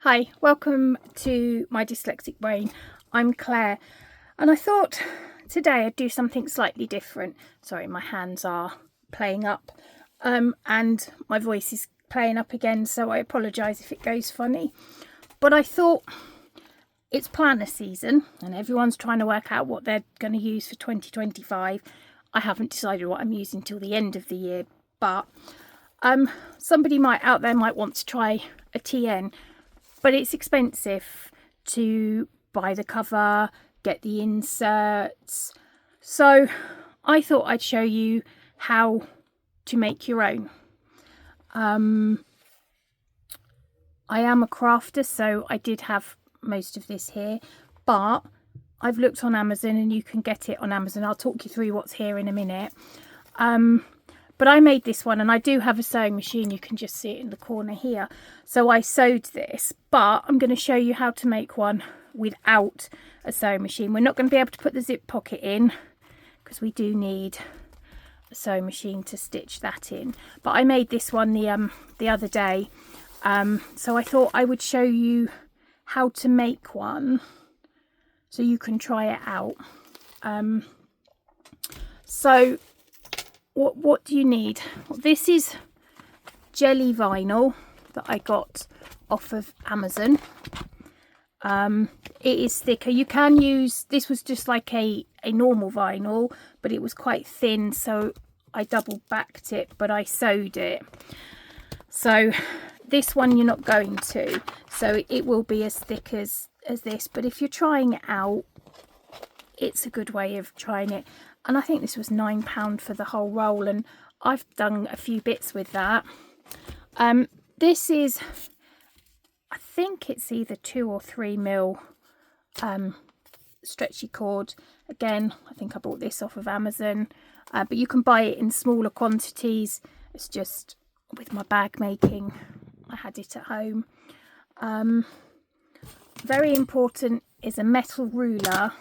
Hi, welcome to my dyslexic brain. I'm Claire, and I thought today I'd do something slightly different. Sorry, my hands are playing up and my voice is playing up again, so I apologise if it goes funny. But I thought it's planner season and everyone's trying to work out what they're going to use for 2025. I haven't decided what I'm using till the end of the year, but somebody out there might want to try a TN. But it's expensive to buy the cover, get the inserts. So I thought I'd show you how to make your own. I am a crafter, so I did have most of this here, but I've looked on Amazon and you can get it on Amazon. I'll talk you through what's here in a minute. But I made this one, and I do have a sewing machine. You can just see it in the corner here. So I sewed this, but I'm going to show you how to make one without a sewing machine. We're not going to be able to put the zip pocket in because we do need a sewing machine to stitch that in. But I made this one the other day. So I thought I would show you how to make one so you can try it out. So what do you need? Well, this is jelly vinyl that I got off of Amazon. It is thicker. You can use, this was just like a normal vinyl, but it was quite thin, so I double backed it, but I sewed it. So this one you're not going to, so it will be as thick as this, but if you're trying it out, it's a good way of trying it. And I think this was £9 for the whole roll, and I've done a few bits with that. This is, I think it's either 2 or 3 mil stretchy cord. Again, I think I bought this off of Amazon, but you can buy it in smaller quantities. It's just with my bag making, I had it at home. Very important is a metal ruler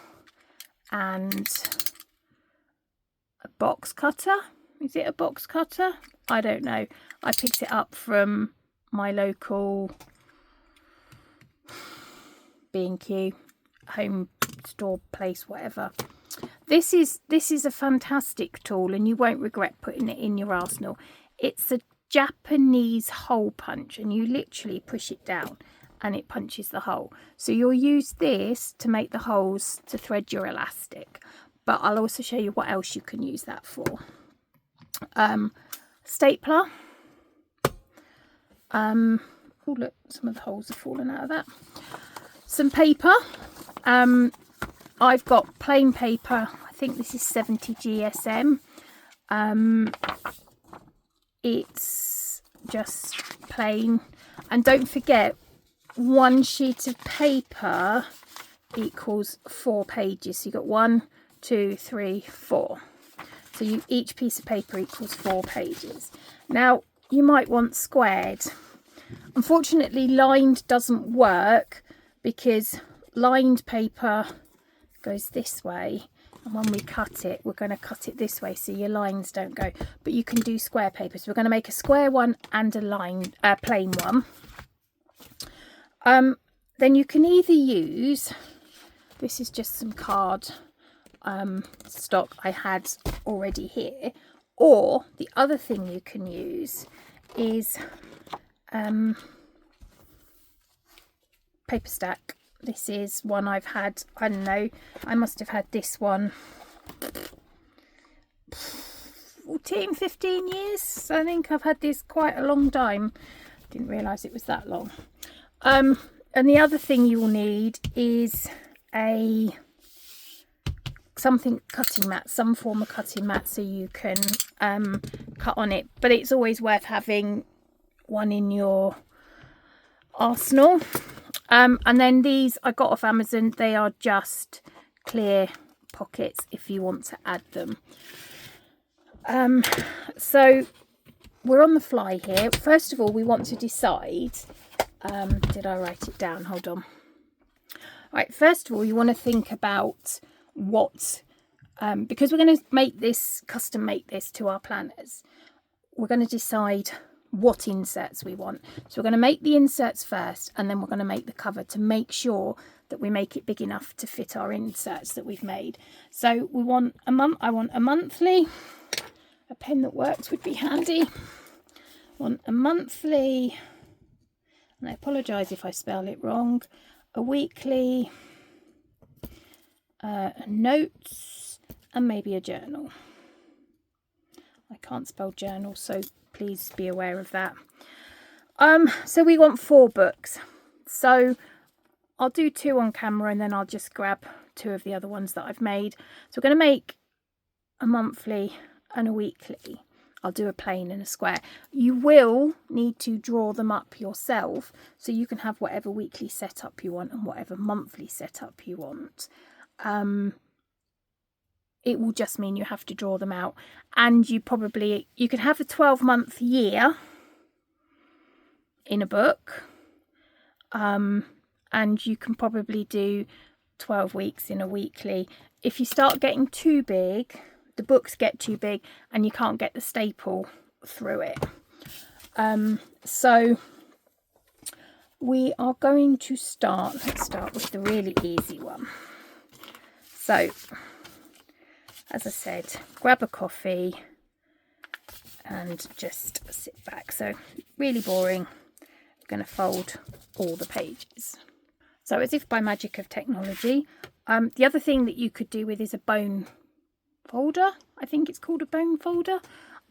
and a box cutter. Is it a box cutter? I don't know. I picked it up from my local B&Q home store place, whatever. This is a fantastic tool, and you won't regret putting it in your arsenal. It's a Japanese hole punch, and you literally push it down and it punches the hole. So you'll use this to make the holes to thread your elastic, but I'll also show you what else you can use that for. Stapler. Oh look, some of the holes have fallen out of that. Some paper. I've got plain paper. I think this is 70 GSM. It's just plain, and don't forget, one sheet of paper equals 4 pages. So you've got 1, 2, 3, 4. So each piece of paper equals 4 pages. Now you might want squared. Unfortunately, lined doesn't work because lined paper goes this way, and when we cut it, we're going to cut it this way so your lines don't go. But you can do square paper. So we're going to make a square one and a plain one. Then you can either use, this is just some card stock I had already here, or the other thing you can use is paper stack. This is one I've had, I don't know, I must have had this one 14, 15 years. I think I've had this quite a long time. Didn't realise it was that long. And the other thing you will need is something cutting mat, some form of cutting mat, so you can cut on it. But it's always worth having one in your arsenal. And then these I got off Amazon. They are just clear pockets if you want to add them. So we're on the fly here. First of all, we want to decide, did I write it down? Hold on. Right, first of all, you want to think about what, because we're going to custom make this to our planners, we're going to decide what inserts we want. So we're going to make the inserts first, and then we're going to make the cover to make sure that we make it big enough to fit our inserts that we've made. So we want a month. I want a monthly. A pen that works would be handy. I want a monthly, and I apologise if I spell it wrong, a weekly, notes, and maybe a journal. I can't spell journal, so please be aware of that. So we want 4 books. So I'll do 2 on camera, and then I'll just grab 2 of the other ones that I've made. So we're going to make a monthly and a weekly. I'll do a plain and a square. You will need to draw them up yourself, so you can have whatever weekly setup you want and whatever monthly setup you want. It will just mean you have to draw them out, and you could have a 12-month year in a book, and you can probably do 12 weeks in a weekly. If you start getting too big, the books get too big and you can't get the staple through it. So we are going to let's start with the really easy one. So as I said, grab a coffee and just sit back. So really boring. I'm going to fold all the pages. So as if by magic of technology, the other thing that you could do with is a bone folder. I think it's called a bone folder.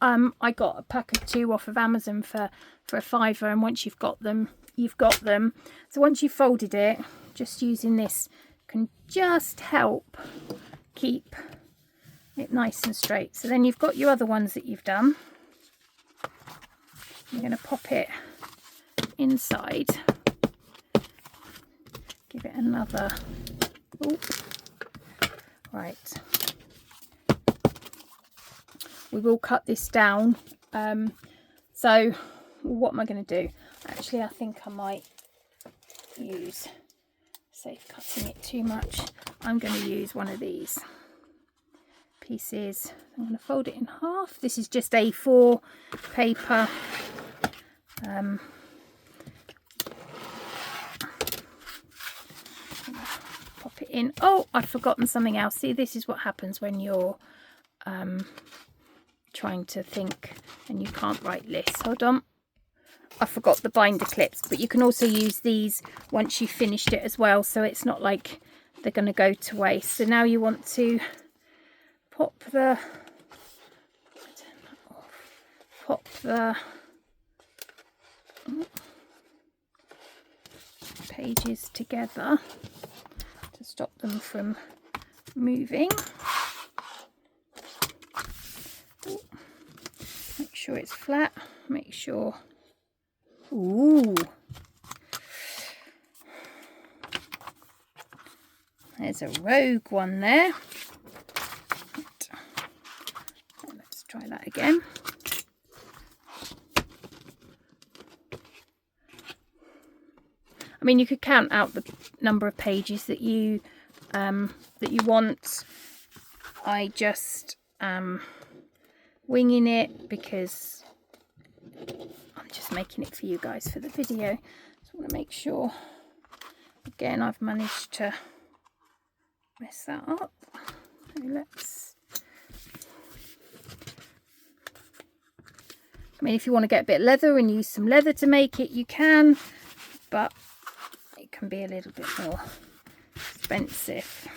I got a pack of 2 off of Amazon for a £5, and once you've got them, you've got them. So once you've folded it, just using this can just help keep it nice and straight. So then you've got your other ones that you've done. I'm going to pop it inside, give it another, right, we will cut this down. So what am I going to do? Actually, I think I might save cutting it too much. I'm going to use one of these pieces. I'm going to fold it in half. This is just A4 paper. Pop it in. Oh, I've forgotten something else. See, this is what happens when you're trying to think and you can't write lists. Hold on. I forgot the binder clips, but you can also use these once you've finished it as well, so it's not like they're going to go to waste. So now you want to pop the pages together to stop them from moving. Make sure it's flat. Make sure. Ooh. There's a rogue one there. Let's try that again. I mean, you could count out the number of pages that you want. I just winging it because I'm just making it for you guys for the video. So I want to make sure, again, I've managed to mess that up. So I mean, if you want to get a bit of leather and use some leather to make it, you can, but it can be a little bit more expensive.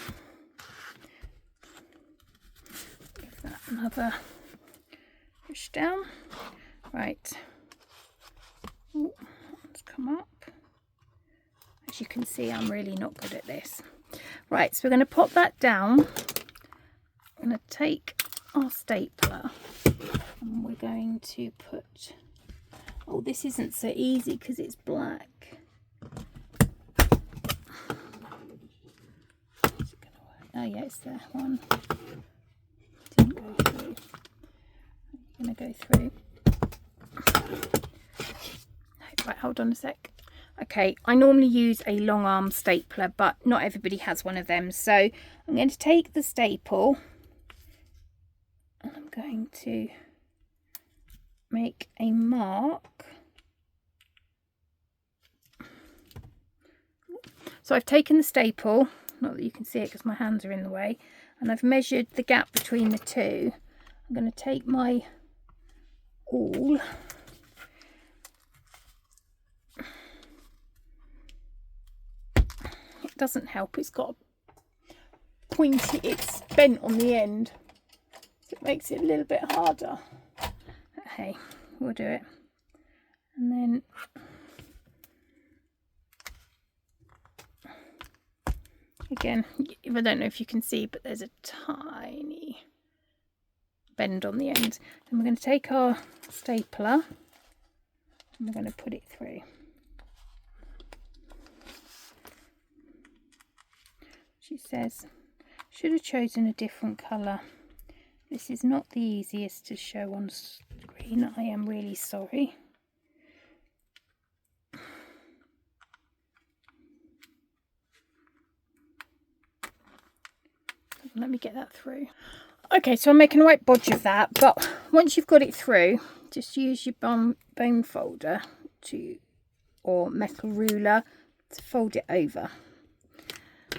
Give that another push down. Right. Ooh, let's come up. As you can see, I'm really not good at this. Right, so we're going to pop that down. I'm going to take our stapler and we're going to put, oh, this isn't so easy because it's black. Is it going to work? Oh yeah, it's there. One didn't go through. I'm going to go through. Right, hold on a sec. Okay, I normally use a long arm stapler, but not everybody has one of them. So I'm going to take the staple and I'm going to make a mark. So I've taken the staple, not that you can see it because my hands are in the way, and I've measured the gap between the two. I'm going to take my awl, it doesn't help, it's got a pointy, it's bent on the end, so it makes it a little bit harder. But hey, we'll do it. And then again, I don't know if you can see, but there's a tiny bend on the end. Then we're going to take our stapler and we're going to put it through. She says, should have chosen a different colour. This is not the easiest to show on screen. I am really sorry. Let me get that through. Okay, so I'm making a right bodge of that, but once you've got it through, just use your bone folder or metal ruler to fold it over.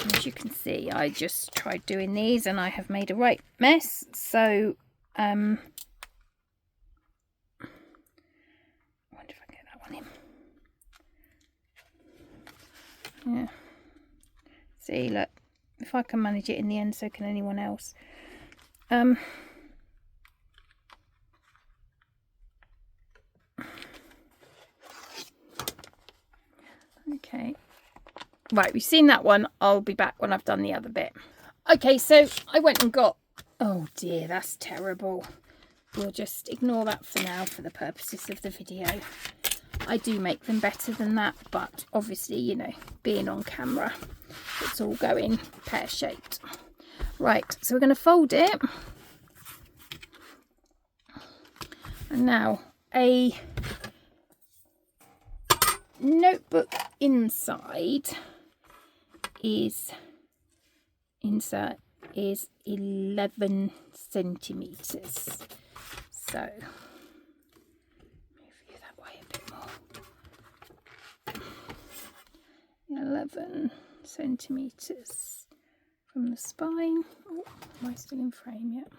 And as you can see, I just tried doing these and I have made a right mess. So I wonder if I can get that one in. Yeah. See, look. If I can manage it in the end, so can anyone else. Okay. Right, we've seen that one. I'll be back when I've done the other bit. Okay, so I went and got... Oh dear, that's terrible. We'll just ignore that for now for the purposes of the video. I do make them better than that, but obviously, you know, being on camera, it's all going pear-shaped. Right, so we're going to fold it. And now a notebook inside is 11 centimetres. So move you that way a bit more. 11 centimetres from the spine. Oh, am I still in frame yet?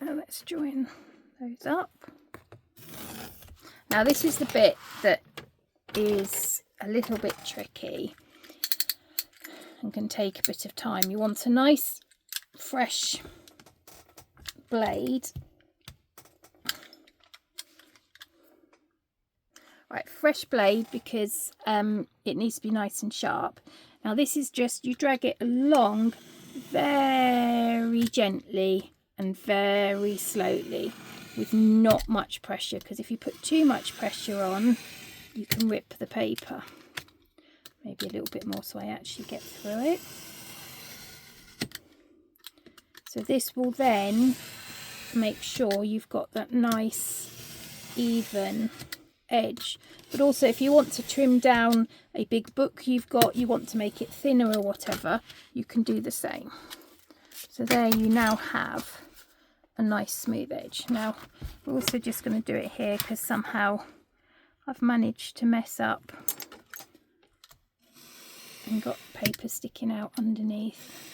Now let's join those up. Now this is the bit that is a little bit tricky and can take a bit of time. You want a nice fresh blade. Right, fresh blade, because it needs to be nice and sharp. Now this is just, you drag it along very gently and very slowly with not much pressure, because if you put too much pressure on, you can rip the paper. Maybe a little bit more so I actually get through it. So this will then make sure you've got that nice even edge. But also if you want to trim down a big book you've got, you want to make it thinner or whatever, you can do the same. So there you now have a nice smooth edge. Now we're also just going to do it here because somehow I've managed to mess up and got paper sticking out underneath.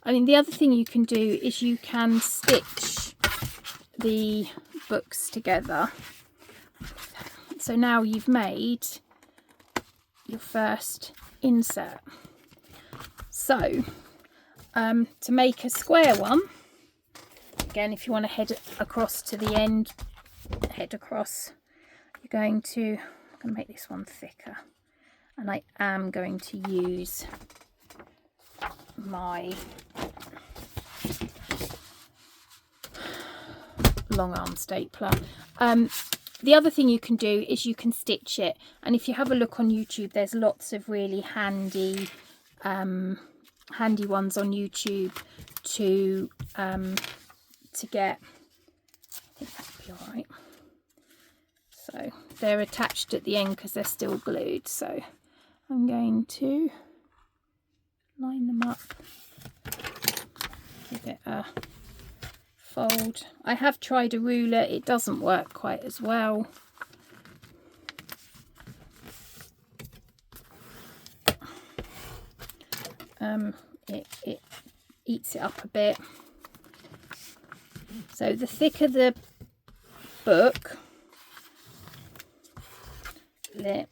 I mean, the other thing you can do is you can stitch the books together. So now you've made your first insert. So to make a square one, again, if you want to head across to the end, head across, you're going to, I'm going to make this one thicker, and I am going to use my long arm stapler. The other thing you can do is you can stitch it, and if you have a look on YouTube, there's lots of really handy ones on YouTube to get. I think that'll be all right. So they're attached at the end because they're still glued. So I'm going to line them up, give it a fold. I have tried a ruler, it doesn't work quite as well. It eats it up a bit. So the thicker the book, the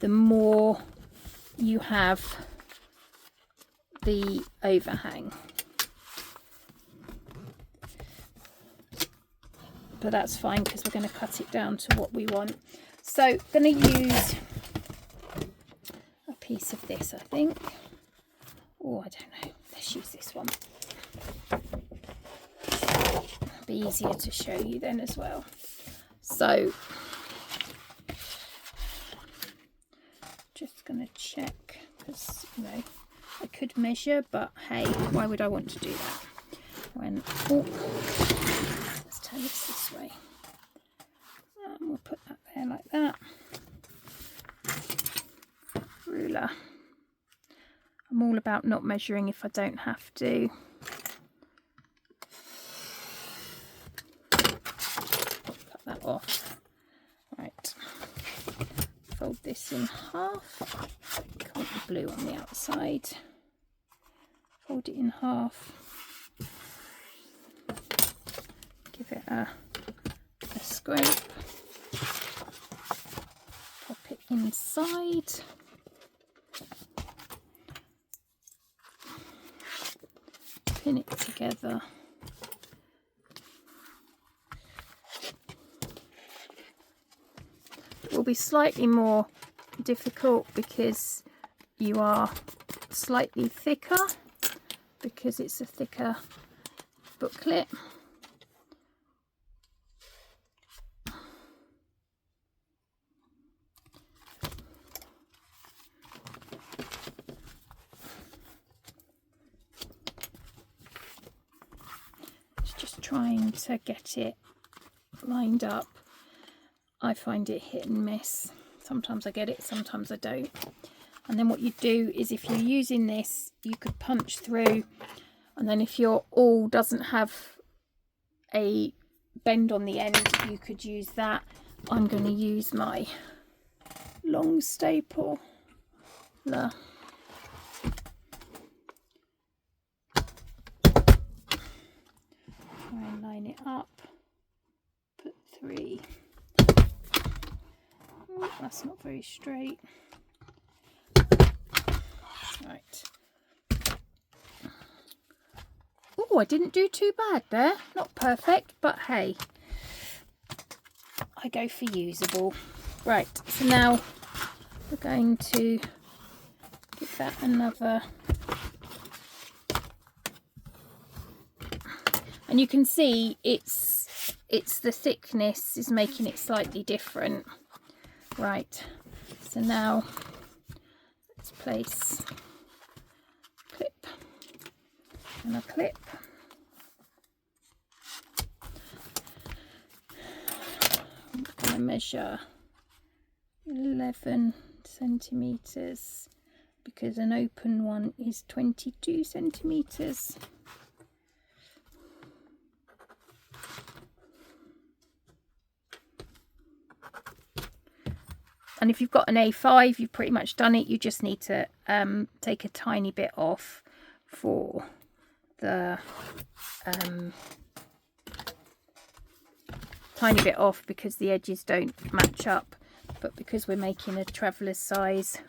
more you have the overhang. But that's fine because we're going to cut it down to what we want. So I'm going to use a piece of this, I think. Oh, I don't know. Let's use this one. It'll be easier to show you then as well. So just going to check because, you know, I could measure, but hey, why would I want to do that when, oh, let's turn this way. We'll put that there like that. Ruler. I'm all about not measuring if I don't have to. Cut that off. Right. Fold this in half. Cut the blue on the outside. Fold it in half. Give it a scrape. Pop it inside. Pin it together. It will be slightly more difficult because you are slightly thicker, because it's a thicker booklet. Trying to get it lined up. I find it hit and miss. Sometimes I get it, sometimes I don't. And then what you do is, if you're using this, you could punch through, and then if your awl doesn't have a bend on the end, you could use that. I'm going to use my long staple. Try and line it up, put 3. Oh, that's not very straight. Right. Oh, I didn't do too bad there. Not perfect, but hey, I go for usable. Right, so now we're going to give that another. And you can see it's the thickness is making it slightly different. Right, so now let's place clip and a clip. I'm going to measure 11 centimeters because an open one is 22 centimeters. And if you've got an A5, you've pretty much done it. You just need to take a tiny bit off for the tiny bit off because the edges don't match up. But because we're making a traveller's size,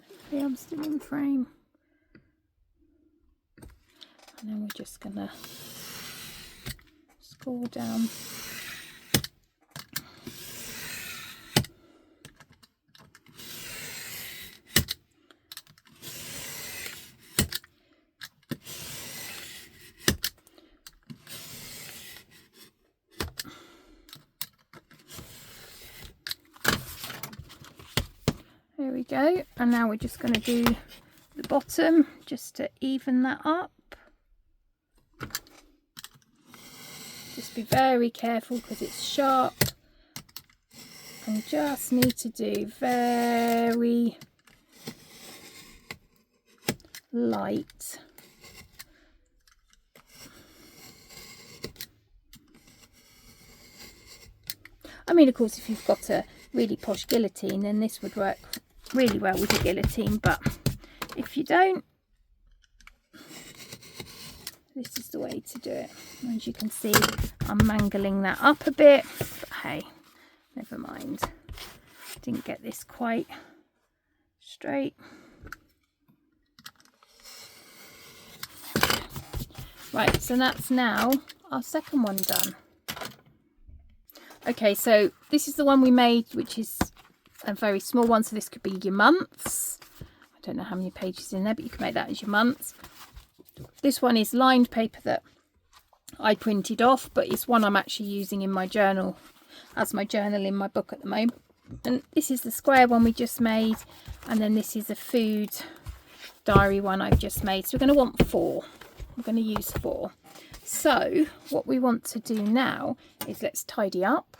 hopefully I'm still in frame. And then we're just gonna score down. There we go, and now we're just going to do the bottom just to even that up. Just Just be very careful because it's sharp, and just need to do very light. I mean, of course, if you've got a really posh guillotine, then this would work really well with a guillotine, but if you don't, this is the way to do it. As you can see, I'm mangling that up a bit, but hey, never mind. Didn't get this quite straight. Right, so that's now our second one done. Okay, so this is the one we made, which is a very small one, so this could be your months. I don't know how many pages in there, but you can make that as your months. This one is lined paper that I printed off, but it's one I'm actually using in my journal, as my journal in my book at the moment. And this is the square one we just made, and then this is a food diary one I've just made. So we're going to want 4. We're going to use 4. So what we want to do now is let's tidy up,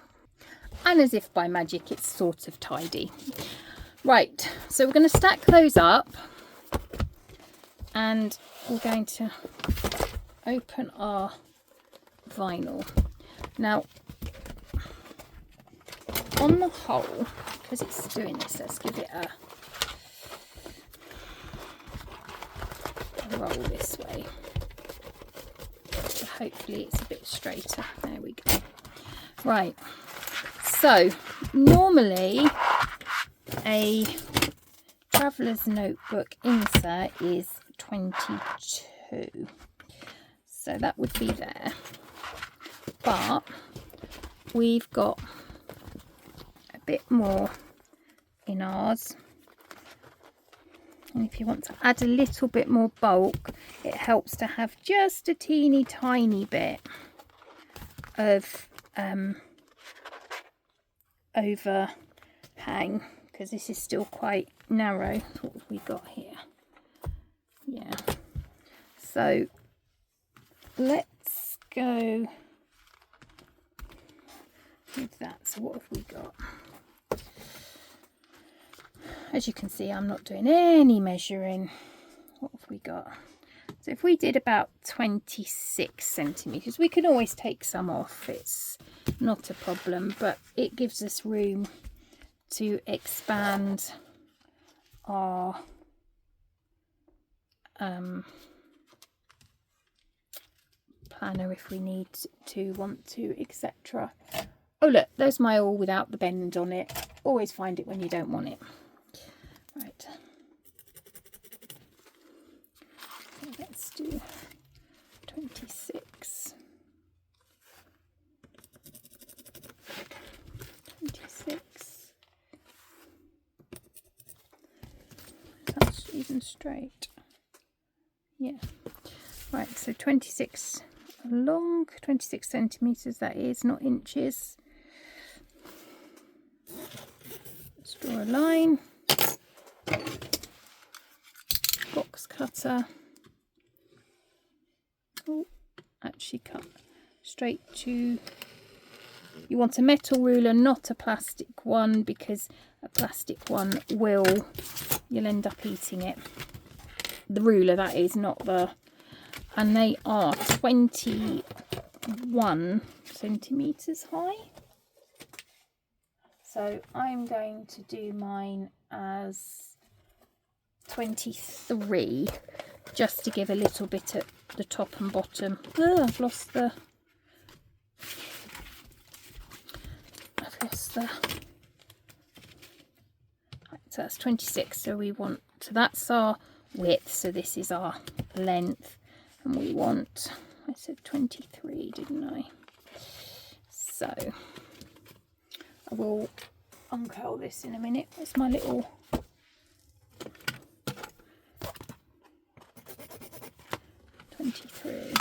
and as if by magic it's sort of tidy. Right, so we're going to stack those up, and we're going to open our vinyl. Now on the whole, because it's doing this, let's give it a roll this way. So hopefully it's a bit straighter. There we go. Right, so normally a traveller's notebook insert is 22, so that would be there, but we've got a bit more in ours, and if you want to add a little bit more bulk, it helps to have just a teeny tiny bit of overhang, because this is still quite narrow. What have we got here? Yeah, so let's go with that. So what have we got? As you can see, I'm not doing any measuring. What have we got? So if we did about 26 centimetres, we can always take some off, it's not a problem, but it gives us room to expand our planner if we need to, want to, etc. Oh look, there's my awl without the bend on it. Always find it when you don't want it. Right, so let's do 26. 26. That's even straight. Yeah. Right, so 26 long, 26 centimetres that is, not inches. Let's draw a line. Box cutter. Oh, actually cut straight to, you want a metal ruler, not a plastic one, because a plastic one you'll end up eating it. The ruler, that is, not the, and they are 21 centimetres high. So I'm going to do mine as 23, just to give a little bit at the top and bottom. Oh, I've lost the right, so that's 26, so we want, so that's our width, so this is our length, and we want, I said 23, didn't I? So I will uncurl this in a minute. Where's my little 23.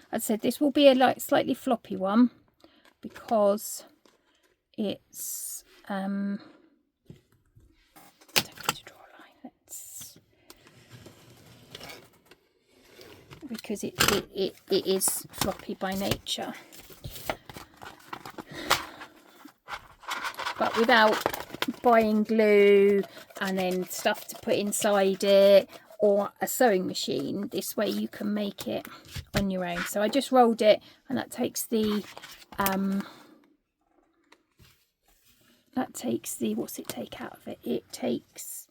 As I said, this will be a slightly floppy one because it's don't need to draw a line. Because it is floppy by nature, but without buying glue and then stuff to put inside it or a sewing machine, this way you can make it on your own. So I just rolled it, and that takes the what's it take out of it? It takes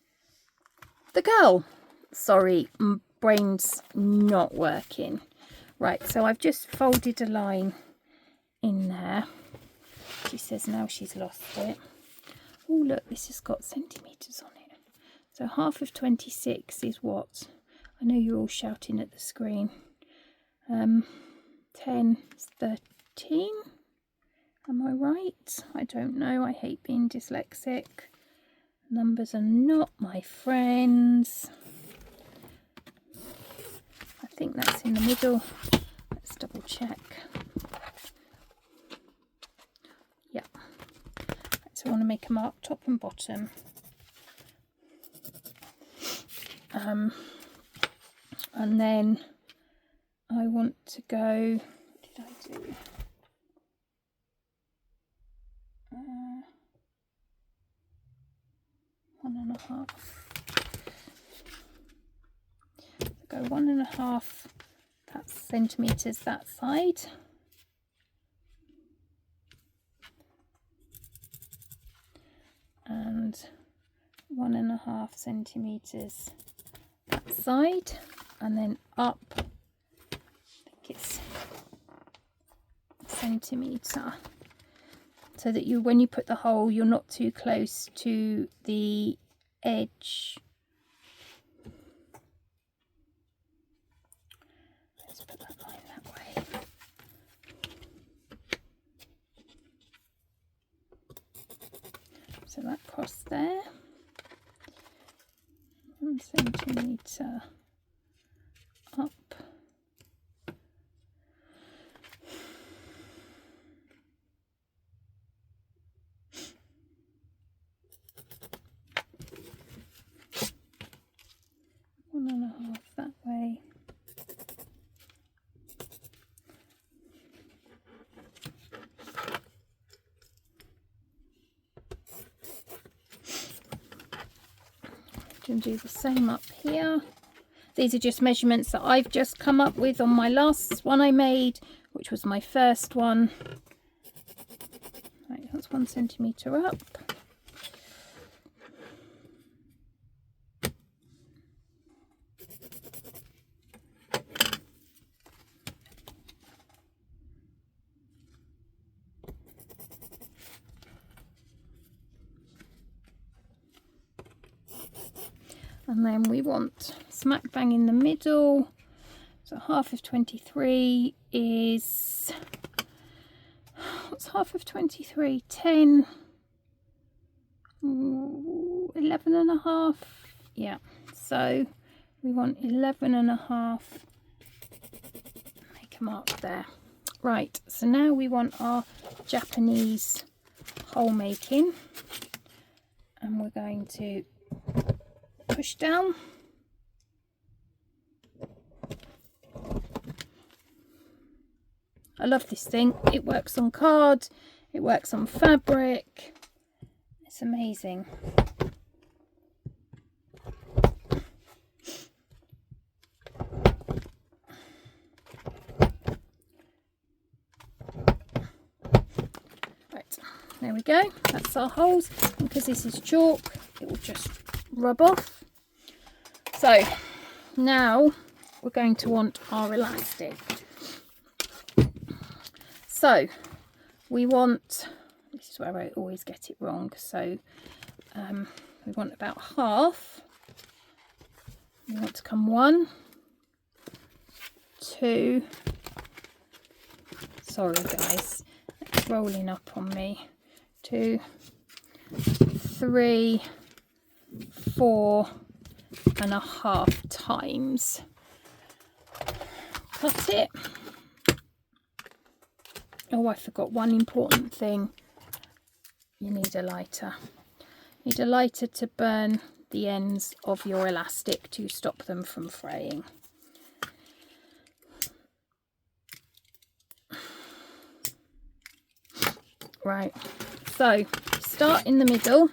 the girl. Sorry, brain's not working. Right, so I've just folded a line in there. She says now she's lost it. Oh look, this has got centimetres on it. So half of 26 is what? I know you're all shouting at the screen. 10 is 13. Am I right? I don't know. I hate being dyslexic. Numbers are not my friends. I think that's in the middle. Let's double check. Yep. So I want to make a mark top and bottom. And then I want to go, what did I do? 1.5. Go 1.5 centimetres that side. And 1.5 centimetres that side, and then up, I think it's a centimetre, so that you, when you put the hole, you're not too close to the edge. Let's put that line that way. So that cross there, 1 centimetre up. One and a half that way. Can do the same up here. These are just measurements that I've just come up with on my last one I made, which was my first one. Right, that's 1 centimetre up. And then we want smack bang in the middle. So half of 23 is, what's half of 23? 10, 11.5. Yeah, so we want 11.5. Make a mark there. Right, so now we want our Japanese hole making, and we're going to push down. I love this thing. It works on card, it works on fabric. It's amazing. Right, there we go. That's our holes. And because this is chalk, it will just rub off. So now we're going to want our elastic. So we want, this is where I always get it wrong, so we want about half. We want to come 1, 2, sorry guys, it's rolling up on me, 2, 3, 4.5 times. Cut it. Oh, I forgot one important thing. you need a lighter. You need a lighter to burn the ends of your elastic to stop them from fraying. Right, so start in the middle.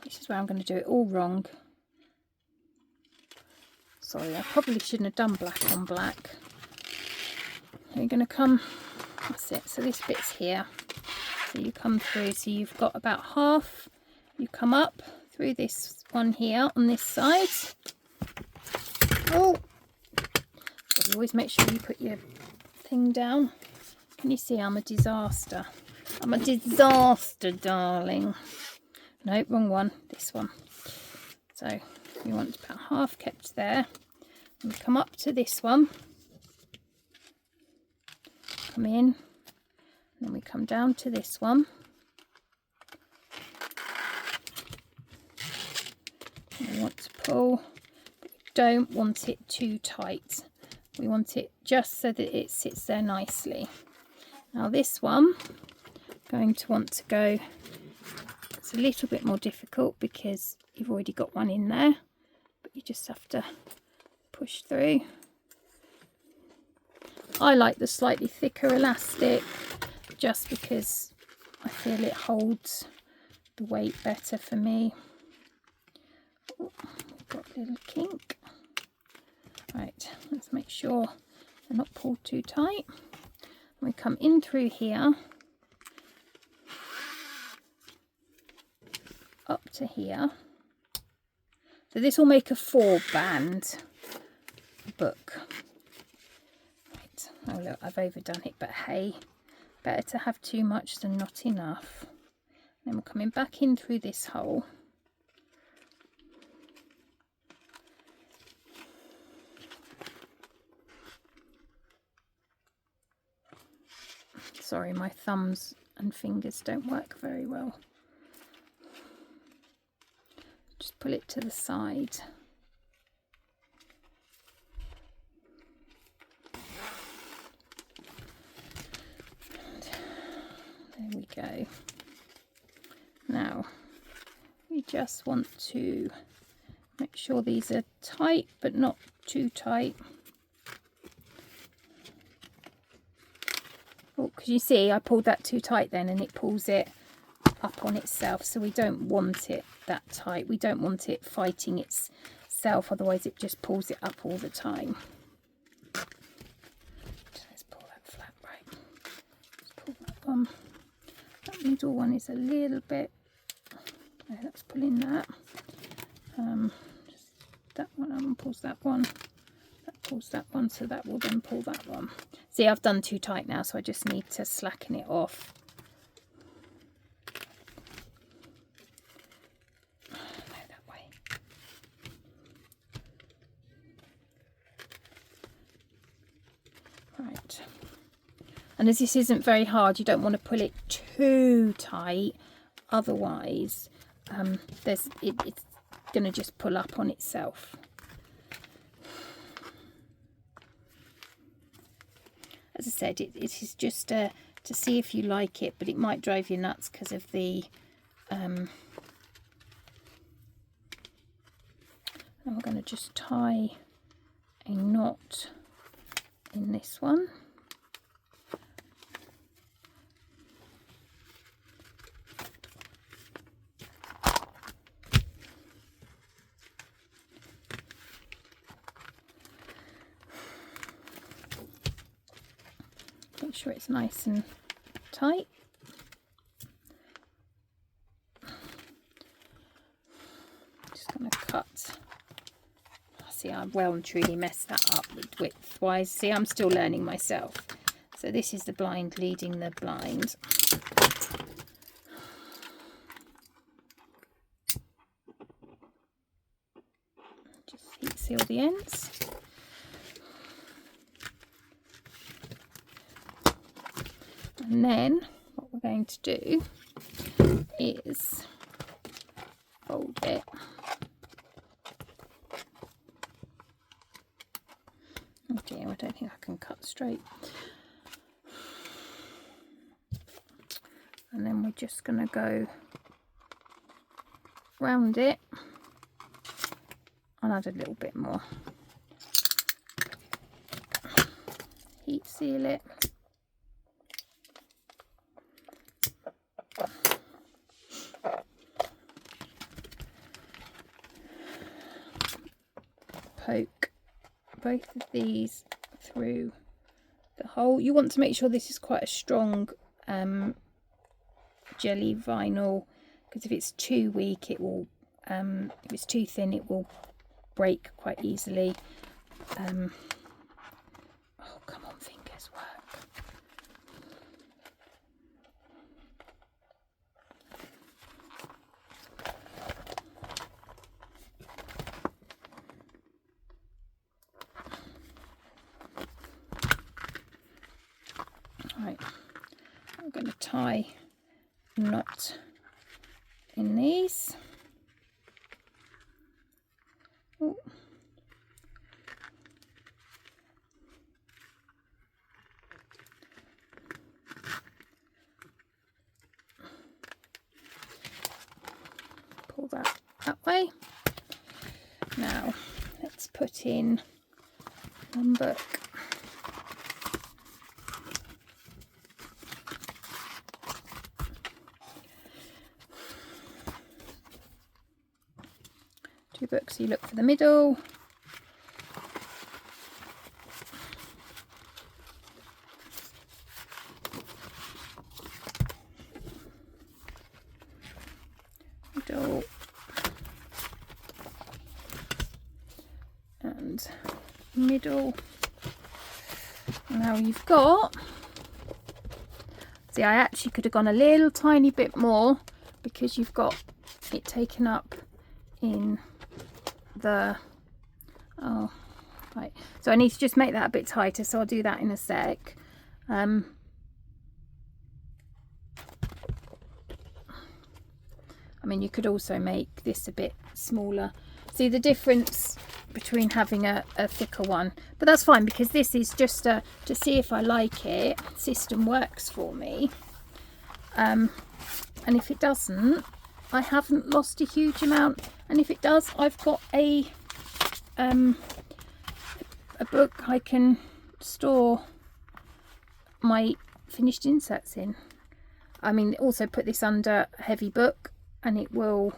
This is where I'm going to do it all wrong. Sorry, I probably shouldn't have done black on black. You're going to come, that's it, so this bit's here. So you come through, so you've got about half. You come up through this one here on this side. Oh, so you always make sure you put your thing down. Can you see I'm a disaster? I'm a disaster, darling. No, wrong one, this one. So you want about half kept there. And come up to this one. Come in. And then we come down to this one. And we want to pull, but we don't want it too tight. We want it just so that it sits there nicely. Now this one, I'm going to want to go, it's a little bit more difficult because you've already got one in there, but you just have to push through. I like the slightly thicker elastic just because I feel it holds the weight better for me. Oh, we've got a little kink. Right, let's make sure they're not pulled too tight. We come in through here, up to here. So this will make a 4-band book. Right, oh look, I've overdone it, but hey, better to have too much than not enough. Then we're coming back in through this hole. Sorry, my thumbs and fingers don't work very well. Just pull it to the side. And there we go. Now, we just want to make sure these are tight, but not too tight. Oh, because you see I pulled that too tight then, and it pulls it up on itself, so we don't want it that tight. We don't want it fighting itself, otherwise it just pulls it up all the time. Let's pull that flat, right. Let's pull that one. That middle one is a little bit, no, that's pulling that. Just that one up and pulls that one. That pulls that one, so that will then pull that one. See, I've done too tight now, so I just need to slacken it off. No, that way. Right. And as this isn't very hard, you don't want to pull it too tight, otherwise it's going to just pull up on itself. As I said, it is just to see if you like it, but it might drive you nuts because of the and we're going to just tie a knot in this one. Make sure it's nice and tight. Just going to cut. See, I well and truly messed that up width wise. See, I'm still learning myself. So this is the blind leading the blind. Just heat seal the ends. And then what we're going to do is fold it. Oh dear, I don't think I can cut straight. we're just going to go round it. I'll add a little bit more. Heat seal it. Poke both of these through the hole. You want to make sure this is quite a strong jelly vinyl, because if it's too weak it will, if it's too thin it will break quite easily. Oh, come on, fingers, work. Right, I'm going to tie a knot in these. Ooh. Pull that way. Now let's put in one book. Two books, so you look for the middle. Middle. And middle. Now you've got, see, I actually could have gone a little tiny bit more, because you've got it taken up in the, oh, right, so I need to just make that a bit tighter, so I'll do that in a sec. I mean, you could also make this a bit smaller. See the difference between having a thicker one, but that's fine, because this is just to see if I like it. System works for me, and if it doesn't, I haven't lost a huge amount, and if it does, I've got a book I can store my finished inserts in. I mean, also put this under a heavy book and it will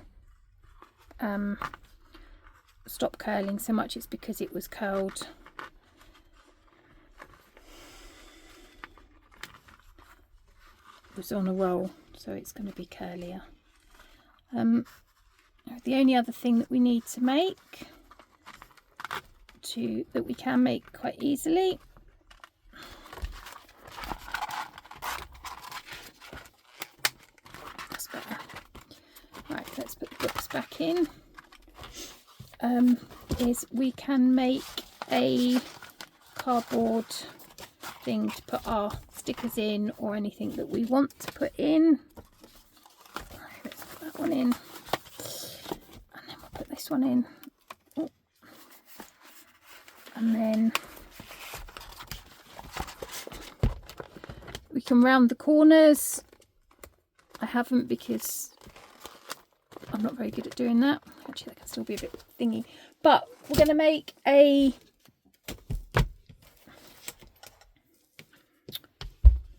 stop curling so much. It's because it was curled. It was on a roll, so it's going to be curlier. The only other thing that we need to make, that we can make quite easily, that's better. Right, let's put the books back in. Is we can make a cardboard thing to put our stickers in, or anything that we want to put in. Right, let's put that one in, and then we'll put this one in. Oh. And then we can round the corners. I haven't, because I'm not very good at doing that. Actually, that can still be a bit thingy. But we're going to make a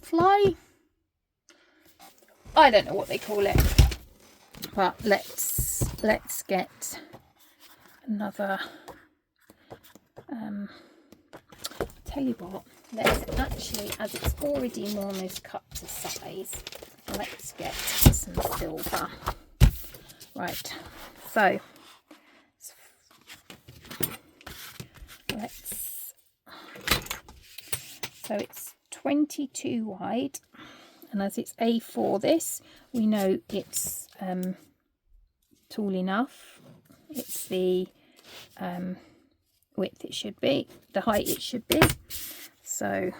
fly. I don't know what they call it, but let's get another. Tell you what, let's actually, as it's already almost cut to size, let's get some silver. Right, so it's 22 wide, and as it's A4 this, we know it's tall enough. It's the width it should be, the height it should be. So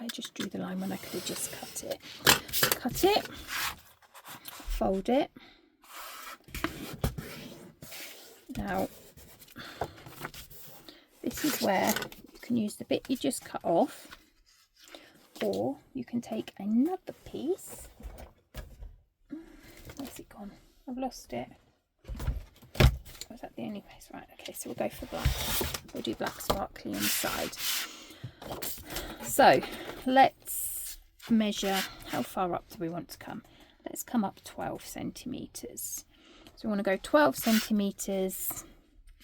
I just drew the line when I could have just cut it. Cut it, fold it. Now this is where you can use the bit you just cut off, or you can take another piece. Where's it gone? I've lost it. Was that the only place? Right, okay, so we'll go for black. We'll do black sparkly inside. So let's measure how far up do we want to come. Let's come up 12 centimetres. So we want to go 12 centimetres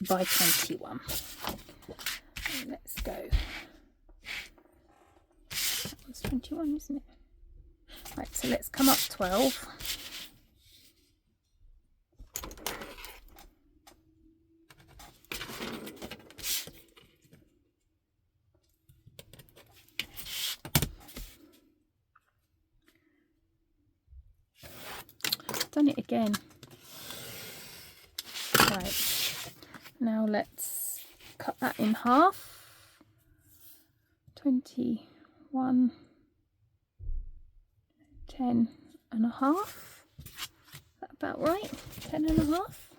by 21. And let's go. That one's 21, isn't it? Right, so let's come up 12. Done it again. Right, now let's cut that in half. 21, 10 and a half. Is that about right? 10 and a half.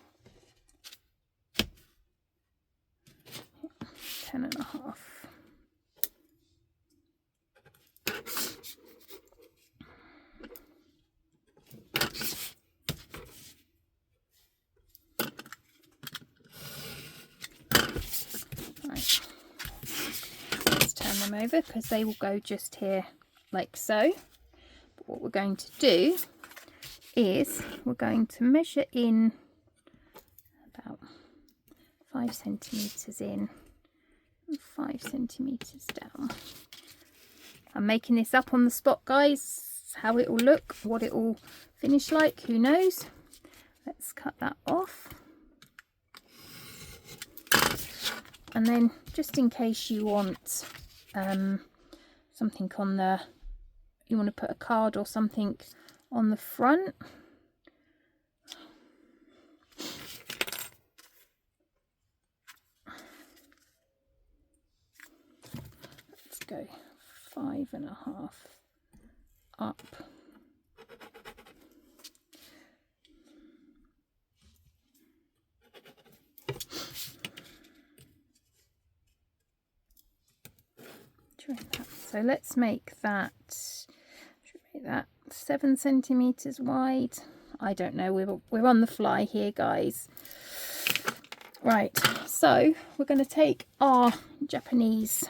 10 and a half. Over because they will go just here like so. But what we're going to do is we're going to measure in about 5 centimetres in and 5 centimetres down. I'm making this up on the spot, guys. How it will look, what it will finish like, who knows. Let's cut that off. And then just in case you want something on the, you want to put a card or something on the front. Let's go 5.5 up. So let's make that, should we make that 7 centimetres wide? I don't know, we're on the fly here, guys. Right, so we're going to take our Japanese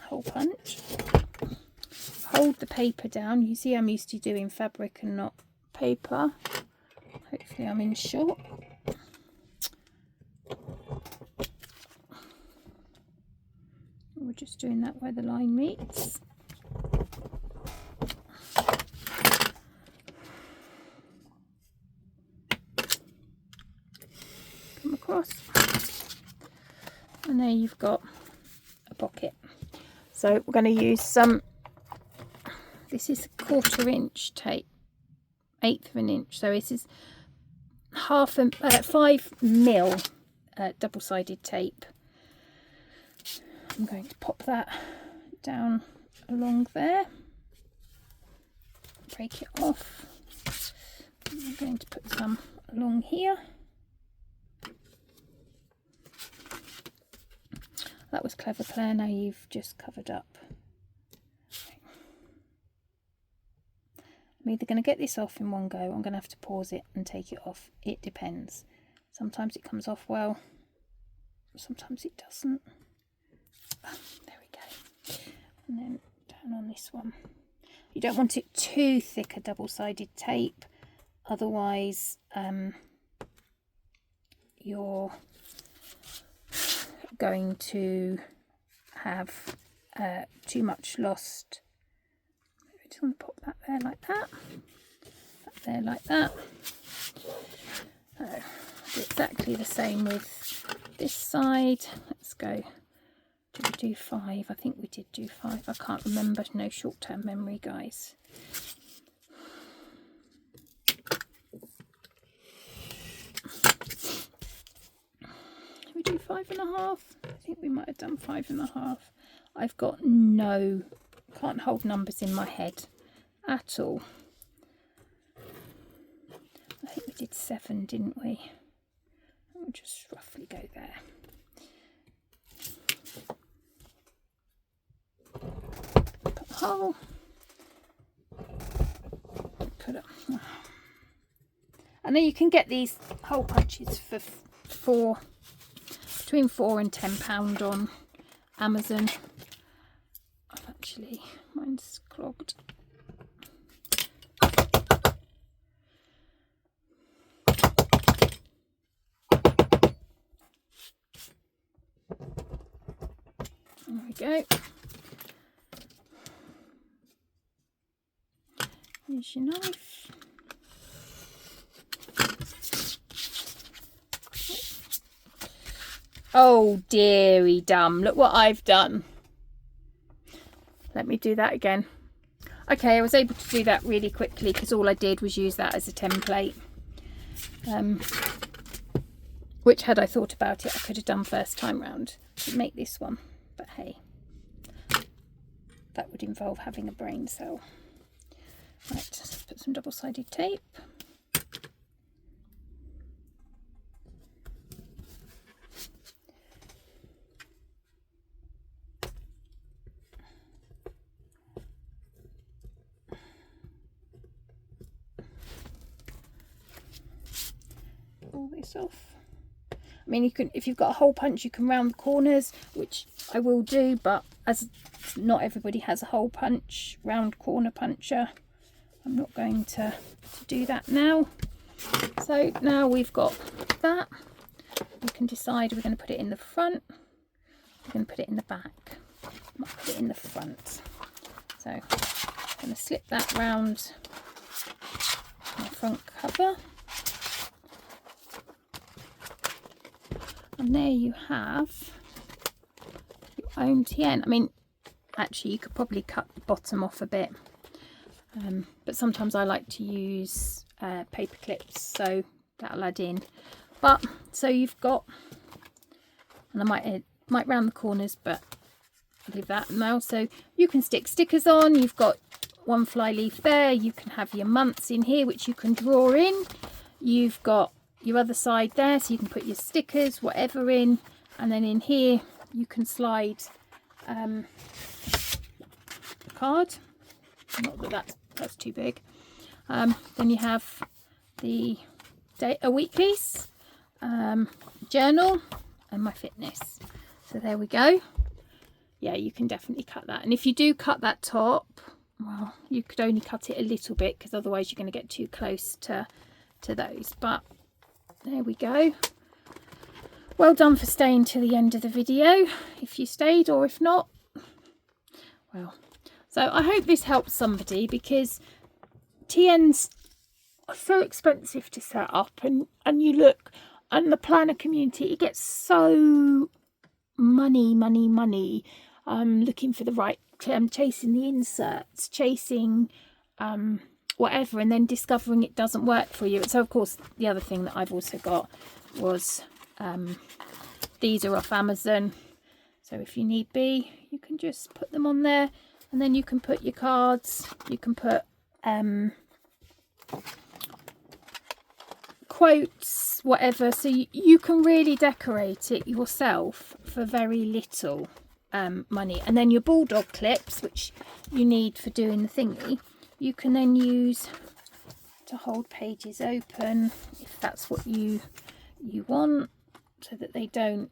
hole punch, hold the paper down. You see I'm used to doing fabric and not paper. Hopefully I'm in shot. We're just doing that where the line meets. Come across. And there you've got a pocket. So we're going to use some, this is 1/4 inch tape, 1/8 of an inch. So this is 5mm double-sided tape. I'm going to pop that down along there, break it off. I'm going to put some along here. That was clever, Claire. Now you've just covered up. I'm either going to get this off in one go, or I'm going to have to pause it and take it off. It depends. Sometimes it comes off well, sometimes it doesn't. There we go. And then down on this one. You don't want it too thick, a double-sided tape, otherwise you're going to have too much lost. I just want to pop that there like that, that there like that. So do exactly the same with this side. Let's go. Did we do 5? I think we did do 5. I can't remember. No short-term memory, guys. Did we do 5.5? I think we might have done 5.5. I've got can't hold numbers in my head at all. I think we did 7, didn't we? We'll just roughly go there. hole. Put it. I know you can get these hole punches for between £4 and £10 on Amazon. Actually, mine's clogged. There we go. Here's your knife. Oh dearie dumb, look what I've done. Let me do that again. Okay, I was able to do that really quickly because all I did was use that as a template. Which, had I thought about it, I could have done first time round to make this one. But hey, that would involve having a brain cell. Right, let's put some double-sided tape. Pull this off. I mean, you can, if you've got a hole punch, you can round the corners, which I will do, but as not everybody has a hole punch, round corner puncher, I'm not going to do that now. So now we've got that, we can decide we're going to put it in the front, we're going to put it in the back, I might put it in the front. So I'm going to slip that round my front cover. And there you have your own TN. I mean, actually you could probably cut the bottom off a bit, but sometimes I like to use paper clips, so that'll add in. But so you've got, and I might round the corners, but I'll leave that now. So you can stick stickers on. You've got one fly leaf there. You can have your months in here, which you can draw in. You've got your other side there, so you can put your stickers, whatever in, and then in here you can slide a card. Not that that's too big. Then you have a week piece, journal, and my fitness. So there we go. Yeah, you can definitely cut that. And if you do cut that top, well, you could only cut it a little bit because otherwise you're going to get too close to those. But there we go. Well done for staying till the end of the video, if you stayed, or if not, well. So I hope this helps somebody, because TNs are so expensive to set up, and you look, and the planner community, it gets so money, looking for the right, chasing the inserts, chasing whatever, and then discovering it doesn't work for you. So of course the other thing that I've also got was these are off Amazon, so if you need be, you can just put them on there, and then you can put your cards, you can put quotes, whatever, so you can really decorate it yourself for very little money. And then your bulldog clips, which you need for doing the thingy, you can then use to hold pages open if that's what you want, so that they don't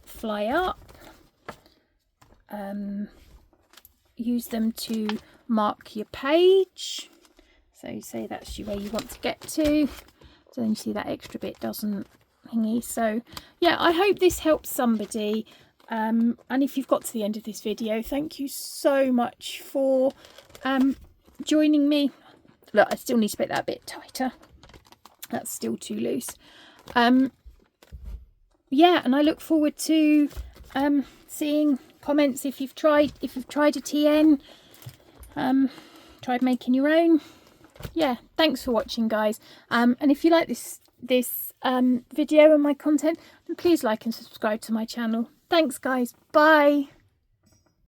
fly up. Use them to mark your page, so you say that's where you want to get to, so then you see that extra bit doesn't thingy. So yeah, I hope this helps somebody. And if you've got to the end of this video, thank you so much for joining me. Look, I still need to make that a bit tighter, that's still too loose. Yeah, and I look forward to seeing comments if you've tried a TN, tried making your own. Yeah, thanks for watching, guys. And if you like this video and my content, then please like and subscribe to my channel. Thanks, guys. Bye.